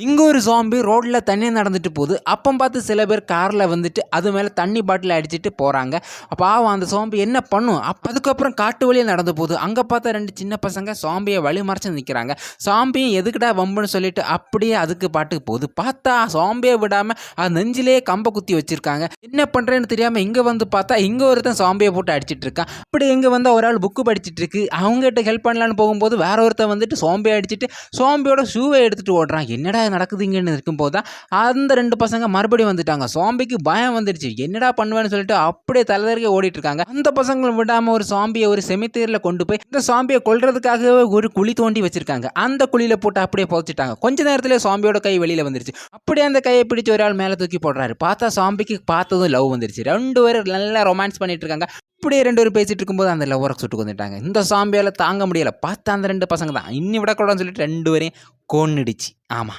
இங்கே ஒரு ஜாம்பி ரோட்டில் தண்ணி நடந்துட்டு போகுது. அப்போ பார்த்து சில பேர் காரில் வந்துட்டு அது மேலே தண்ணி பாட்டில் அடிச்சுட்டு போகிறாங்க. பாவம் அந்த ஜாம்பி என்ன பண்ணும்? அதுக்கப்புறம் காட்டு வழியாக நடந்து போகுது. அங்கே பார்த்தா 2 சின்ன பசங்க ஜாம்பியை வழி மறைச்சு நிற்கிறாங்க. ஜாம்பியும் எதுக்கிட்டா வம்புன்னு சொல்லிட்டு அப்படியே அதுக்கு பாட்டுக்கு போகுது. பார்த்தா ஜாம்பியை விடாமல் அது நெஞ்சிலேயே கம்பை குத்தி வச்சிருக்காங்க. என்ன பண்ணுறேன்னு தெரியாமல் இங்கே வந்து பார்த்தா இங்கே ஒருத்தன் ஜாம்பியை போட்டு அடிச்சிட்டு இருக்கான். அப்படி இங்கே வந்து ஒரு ஆள் புக்கு படிச்சுட்டு இருக்கு. அவங்ககிட்ட ஹெல்ப் பண்ணலான்னு போகும்போது வேற ஒருத்தன் வந்துட்டு ஜாம்பியை அடிச்சுட்டு ஜாம்பியோட ஷூவை எடுத்துட்டு ஓடுறான். என்னடா நடக்குதுங்கன்னு இருக்கும்போது தான் அந்த 2 பசங்க மறுபடியும் வந்துட்டாங்க. ஜாம்பிக்கு பயம் வந்துடுச்சு. என்னடா பண்ணுவேன்னு சொல்லிட்டு அப்படியே தலைதறிக்க ஓடிட்டு இருக்காங்க. அந்த பசங்களை விடாம ஒரு ஜாம்பியை ஒரு செமித்தேரியில் கொண்டு போய் இந்த ஜாம்பியை கொல்றதுக்காகவே ஒரு குழி தோண்டி வச்சிருக்காங்க. அந்த குழியில போட்டு அப்படியே புதைச்சிட்டாங்க. கொஞ்ச நேரத்திலே ஜாம்பியோட கை வெளியில வந்துருச்சு. அப்படியே அந்த கையை பிடிச்சு ஒரு ஆள் மேலே தூக்கி போடுறாரு. பார்த்தா ஜாம்பிக்கு பார்த்ததும் லவ் வந்துருச்சு. 2 பேரும் நல்லா ரொமான்ஸ் பண்ணிட்டு இருக்காங்க. இப்படியே 2 பேரும் பேசிட்டு இருக்கும்போது அந்த லவ்வரை சுட்டு வந்துட்டாங்க. இந்த ஜாம்பியால தாங்க முடியல. பார்த்தா அந்த 2 பசங்க தான் இன்னி விடக்கூடாதுன்னு சொல்லிட்டு 2 பேரையும் கொன்னுடுச்சு. ஆமா.